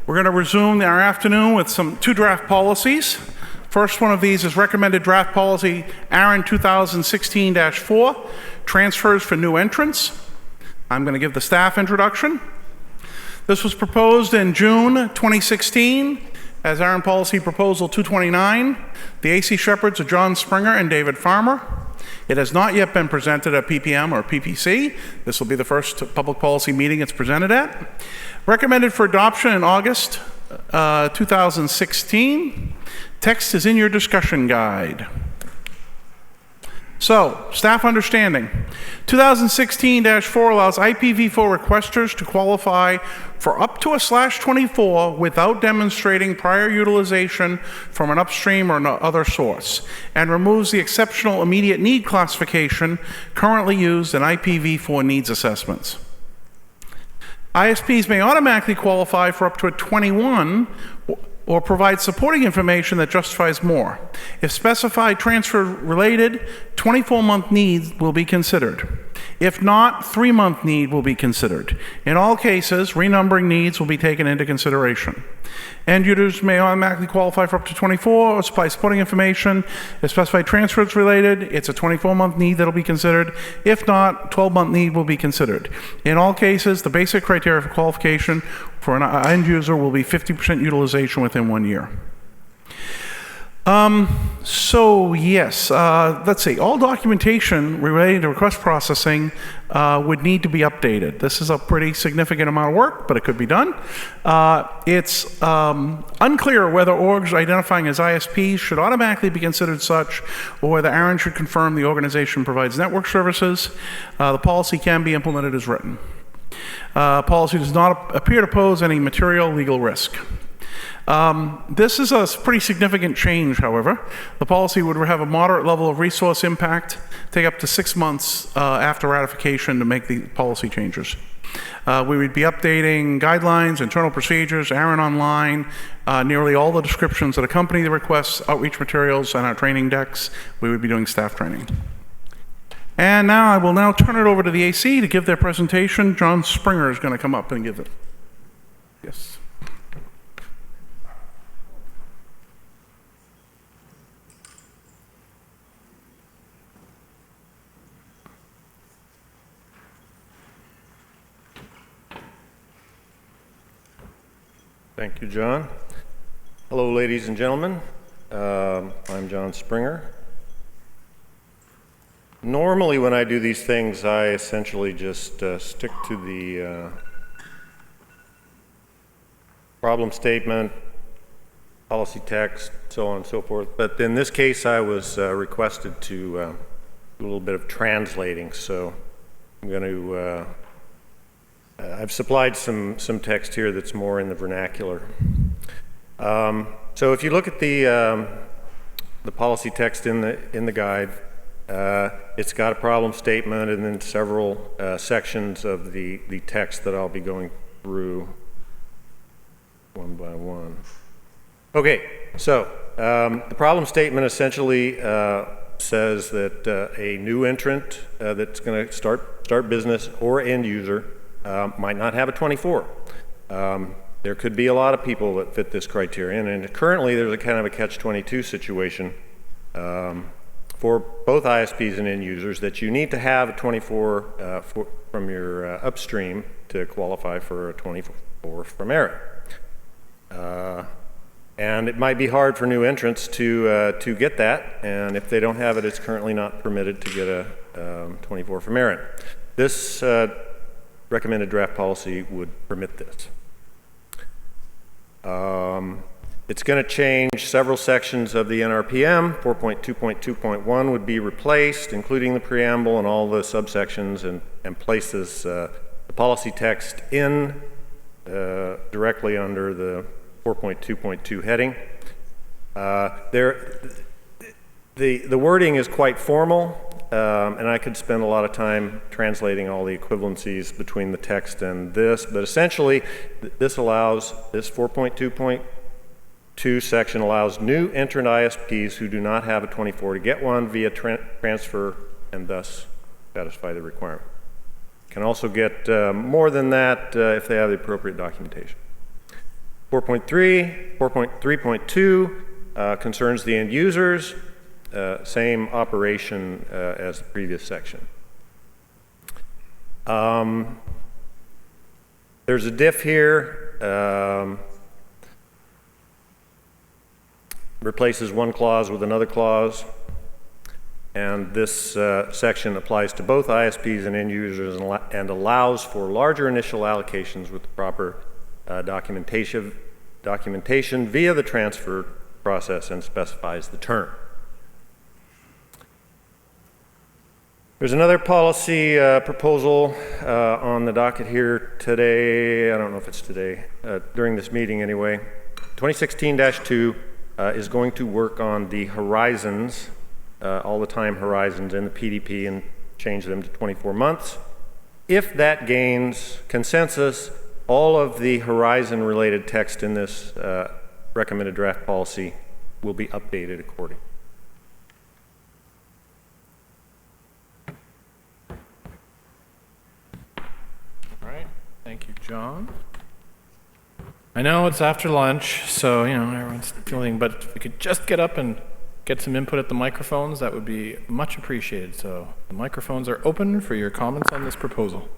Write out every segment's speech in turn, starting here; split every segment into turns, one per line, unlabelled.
We're going to resume our afternoon with two draft policies. First one of these is recommended draft policy ARIN-2016-4, transfers for new entrants. I'm going to give the staff introduction. This was proposed in June 2016 as ARIN Policy Proposal 229. The AC Shepherds are John Springer and David Farmer. It has not yet been presented at PPM or PPC. This will be the first public policy meeting it's presented at. Recommended for adoption in August 2016. Text is in your discussion guide. So, staff understanding. 2016-4 allows IPv4 requesters to qualify for up to a /24 without demonstrating prior utilization from an upstream or other source, and removes the exceptional immediate need classification currently used in IPv4 needs assessments. ISPs may automatically qualify for up to a 21 or provide supporting information that justifies more. If specified transfer-related, 24-month need will be considered. If not, 3-month need will be considered. In all cases, renumbering needs will be taken into consideration. End users may automatically qualify for up to 24 or supply supporting information. If specified transfers related, it's a 24-month need that will be considered. If not, 12-month need will be considered. In all cases, the basic criteria for qualification for an end user will be 50% utilization within 1 year. So yes, let's see, all documentation related to request processing would need to be updated. This is a pretty significant amount of work, but it could be done. It's unclear whether orgs identifying as ISPs should automatically be considered such, or whether ARIN should confirm the organization provides network services. The policy can be implemented as written. Policy does not appear to pose any material legal risk. This is a pretty significant change, however. The policy would have a moderate level of resource impact, take up to 6 months after ratification to make the policy changes. We would be updating guidelines, internal procedures, ARIN Online, nearly all the descriptions that accompany the requests, outreach materials, and our training decks. We would be doing staff training. And now I will now turn it over to the AC to give their presentation. John Springer is going to come up and give it. Yes.
Thank you, John. Hello, ladies and gentlemen. I'm John Springer. Normally, when I do these things, I essentially just stick to the problem statement, policy text, so on and so forth. But in this case, I was requested to do a little bit of translating, so I'm going to I've supplied some text here that's more in the vernacular. So if you look at the policy text in the guide, it's got a problem statement and then several sections of the text that I'll be going through one by one. Okay, so the problem statement essentially says that a new entrant that's going to start business or end user might not have a 24. There could be a lot of people that fit this criterion, and currently there's a kind of a catch-22 situation for both ISPs and end users that you need to have a 24 from your upstream to qualify for a 24 from ARIN. And it might be hard for new entrants to get that, and if they don't have it, it's currently not permitted to get a 24 from ARIN. This recommended draft policy would permit this. It's going to change several sections of the NRPM. 4.2.2.1 would be replaced, including the preamble and all the subsections, and places the policy text in directly under the 4.2.2 heading. The wording is quite formal. And I could spend a lot of time translating all the equivalencies between the text and this, but essentially this 4.2.2 section allows new entrant ISPs who do not have a 24 to get one via transfer and thus satisfy the requirement. Can also get more than that if they have the appropriate documentation. 4.3, 4.3.2 concerns the end users, same operation as the previous section. There's a diff here. Replaces one clause with another clause, and this section applies to both ISPs and end users and allows for larger initial allocations with the proper documentation via the transfer process, and specifies the term. There's another policy proposal on the docket here today. I don't know if it's today, during this meeting anyway. 2016-2 is going to work on the horizons, all the time horizons in the PDP, and change them to 24 months. If that gains consensus, all of the horizon related text in this recommended draft policy will be updated accordingly.
Thank you, John. I know it's after lunch, so, you know, everyone's feeling, but if we could just get up and get some input at the microphones, that would be much appreciated. So the microphones are open for your comments on this proposal.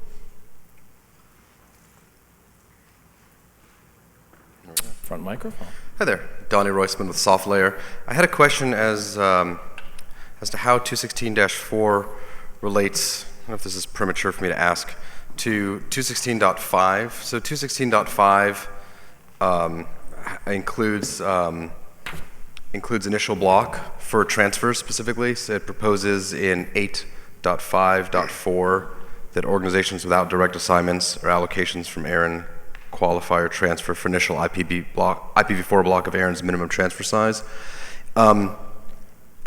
Front microphone.
Hi there, Donnie Roisman with SoftLayer. I had a question as to how 216-4 relates, I don't know if this is premature for me to ask, to 216.5. So 216.5 includes initial block for transfers specifically. So it proposes in 8.5.4 that organizations without direct assignments or allocations from ARIN qualify or transfer for initial IPv4 block of ARIN's minimum transfer size.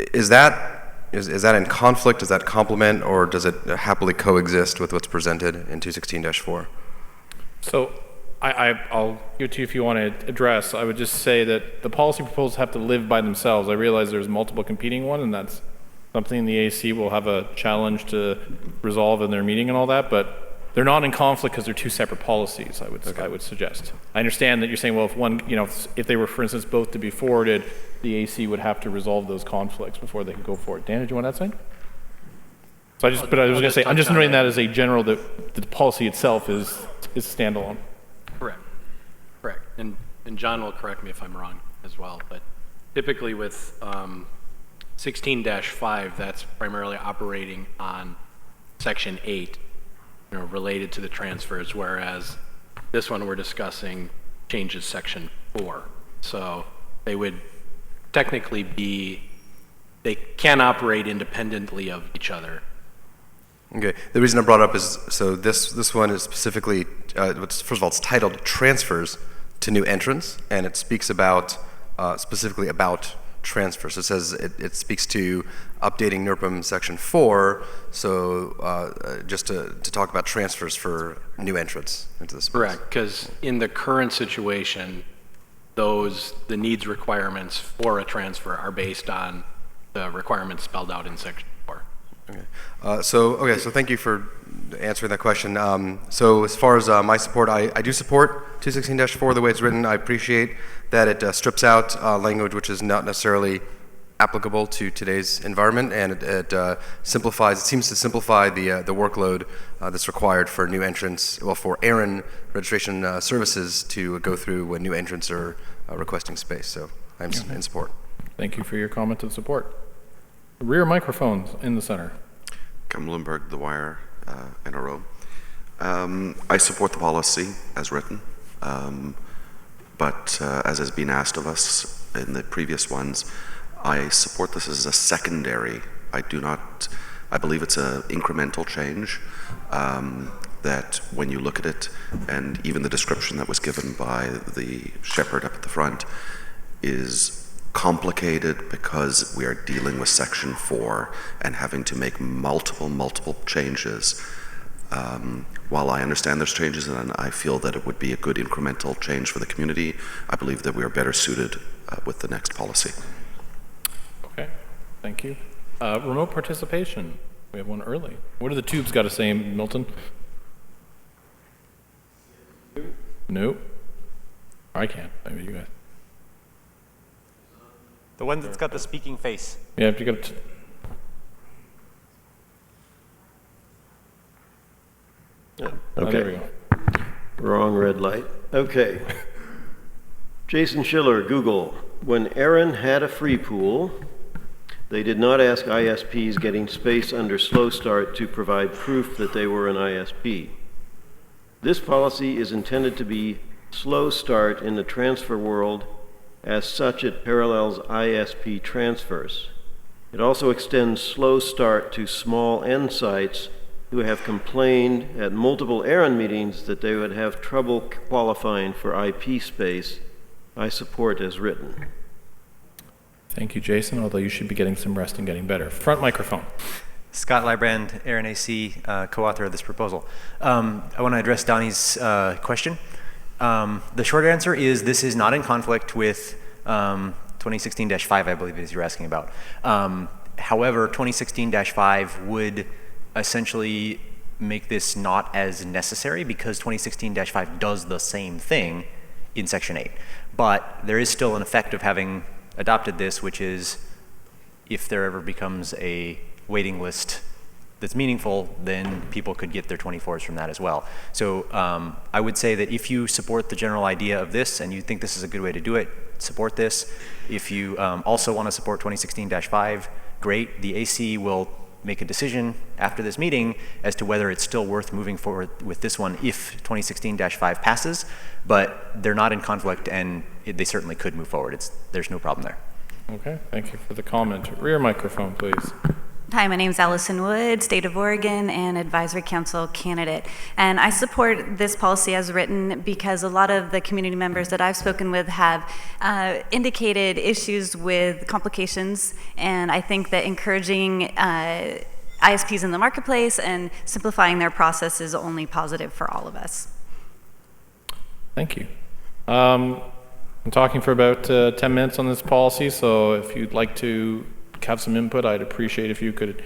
Is that in conflict? Does that complement, or does it happily coexist with what's presented in 216-4?
So I'll give it to you if you want to address. I would just say that the policy proposals have to live by themselves. I realize there's multiple competing ones, and that's something the AC will have a challenge to resolve in their meeting and all that, but they're not in conflict because they're two separate policies, I would suggest. I understand that you're saying, well, if one, you know, if they were, for instance, both to be forwarded, the AC would have to resolve those conflicts before they could go forward. Dan, did you want to add something? So I was going to say, I'm just noting that as a general, that the policy itself is standalone.
Correct. And John will correct me if I'm wrong as well, but typically with 16-5, that's primarily operating on Section 8, you know, related to the transfers, whereas this one we're discussing changes Section 4. So they would technically they can operate independently of each other.
Okay. The reason I brought it up is, so this one is specifically, first of all, it's titled Transfers to New Entrants, and it speaks about, specifically about transfers. It says it speaks to updating NERPM Section 4, so just to talk about transfers for new entrants into the space.
Correct, because in the current situation, the needs requirements for a transfer are based on the requirements spelled out in Section 4.
Okay. So thank you for answering that question. So as far as my support, I do support 216-4 the way it's written. I appreciate that it strips out language which is not necessarily applicable to today's environment, and it seems to simplify the workload that's required for new entrants, well, for ARIN registration services to go through when new entrants are requesting space. So I'm in support.
Thank you for your comment and support. Rear microphones in the center.
Kem Lindbergh, The Wire, NRO. I support the policy as written, but as has been asked of us in the previous ones, I support this as a secondary. I believe it's an incremental change that when you look at it, and even the description that was given by the shepherd up at the front is complicated because we are dealing with Section 4 and having to make multiple changes. While I understand there's changes and I feel that it would be a good incremental change for the community, I believe that we are better suited with the next policy.
Okay, thank you. Remote participation. We have one early. What do the tubes got to say, Milton? No. I can't. Maybe you guys.
The one that's got the speaking face.
Yeah, if you got.
Yeah,
Oh, there we
okay.
go.
Wrong red light. Okay. Jason Schiller, Google. When ARIN had a free pool, they did not ask ISPs getting space under slow start to provide proof that they were an ISP. This policy is intended to be slow start in the transfer world. As such, it parallels ISP transfers. It also extends slow start to small end sites who have complained at multiple ARIN meetings that they would have trouble qualifying for IP space. I support as written.
Thank you, Jason, although you should be getting some rest and getting better. Front microphone.
Scott Librand, ARIN-AC, co-author of this proposal. I want to address Donnie's question. The short answer is this is not in conflict with 2016-5, I believe is you're asking about. However, 2016-5 would essentially make this not as necessary because 2016-5 does the same thing in Section 8. But there is still an effect of having adopted this, which is if there ever becomes a waiting list that's meaningful, then people could get their 24s from that as well. So I would say that if you support the general idea of this and you think this is a good way to do it, support this. If you also want to support 2016-5, great. The AC will make a decision after this meeting as to whether it's still worth moving forward with this one if 2016-5 passes, but they're not in conflict and they certainly could move forward. There's no problem there.
Okay, thank you for the comment. Rear microphone, please.
Hi, my name is Allison Wood, State of Oregon, and Advisory Council candidate. And I support this policy as written because a lot of the community members that I've spoken with have indicated issues with complications, and I think that encouraging ISPs in the marketplace and simplifying their process is only positive for all of us.
Thank you. I'm talking for about 10 minutes on this policy, so if you'd like to have some input, I'd appreciate if you could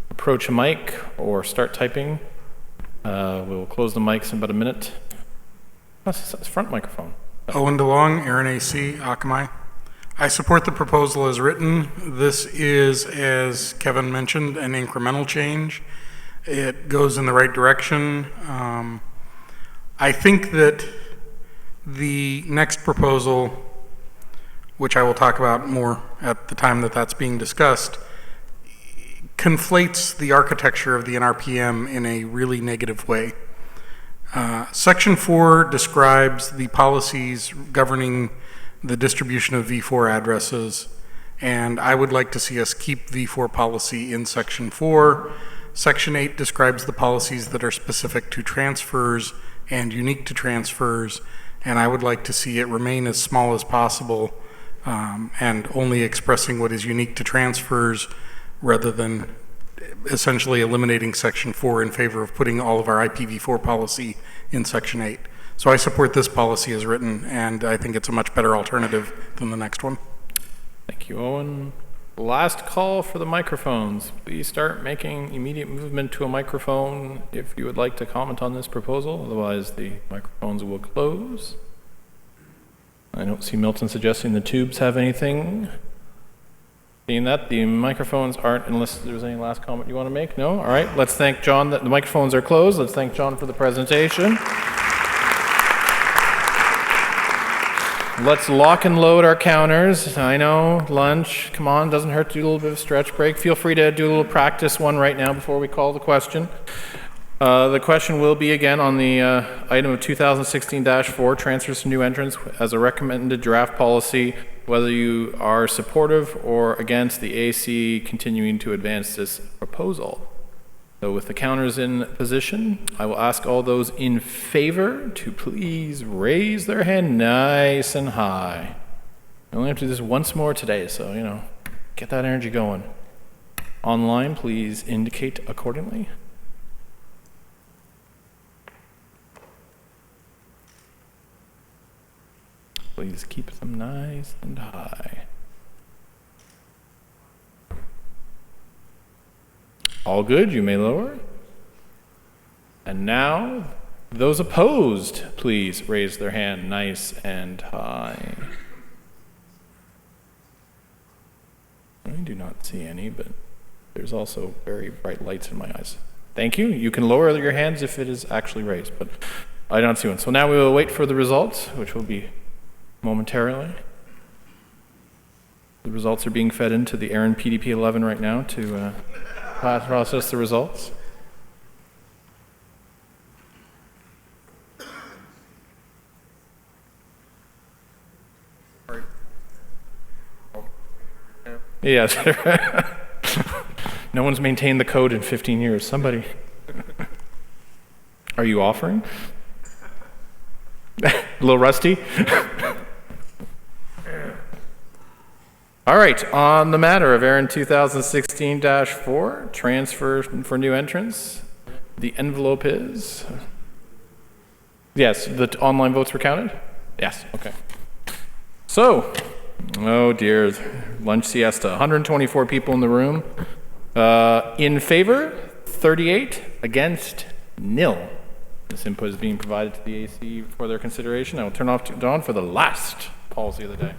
approach a mic or start typing. We'll close the mics in about a minute. That's front microphone.
Owen DeLong, ARIN-AC, Akamai. I support the proposal as written. This is, as Kevin mentioned, an incremental change. It goes in the right direction. I think that the next proposal, which I will talk about more at the time that that's being discussed, conflates the architecture of the NRPM in a really negative way. Section 4 describes the policies governing the distribution of V4 addresses, and I would like to see us keep V4 policy in Section 4. Section 8 describes the policies that are specific to transfers and unique to transfers, and I would like to see it remain as small as possible and only expressing what is unique to transfers rather than essentially eliminating Section 4 in favor of putting all of our IPv4 policy in Section 8. So I support this policy as written, and I think it's a much better alternative than the next one.
Thank you, Owen. Last call for the microphones. Please start making immediate movement to a microphone if you would like to comment on this proposal. Otherwise, the microphones will close. I don't see Milton suggesting the tubes have anything. Seeing that, the microphones aren't, unless there's any last comment you want to make? No? All right, let's thank John. The microphones are closed. Let's thank John for the presentation. Let's lock and load our counters. I know, lunch, come on, doesn't hurt to do a little bit of a stretch break. Feel free to do a little practice one right now before we call the question. The question will be again on the item of 2016-4, transfers to new entrants as a recommended draft policy, whether you are supportive or against the AC continuing to advance this proposal. So with the counters in position, I will ask all those in favor to please raise their hand nice and high. I only have to do this once more today, so, you know, get that energy going. Online, please indicate accordingly. Please keep them nice and high. All good, you may lower. And now, Those opposed, please raise their hand nice and high. I do not see any, but there's also very bright lights in my eyes. Thank you. You can lower your hands if it is actually raised, but I don't see one. So now we will wait for the results, which will be momentarily. The results are being fed into the ARIN PDP 11 right now to process the results. Yes. No one's maintained the code in 15 years. Somebody. Are you offering? A little rusty? All right, on the matter of ARIN 2016-4, transfer for new entrants, the envelope is? Yes, the online votes were counted? Yes, okay. So, oh dear, lunch siesta. 124 people in the room. In favor, 38. Against, nil. This input is being provided to the AC for their consideration. I will turn off to Dawn for the last policy of the day.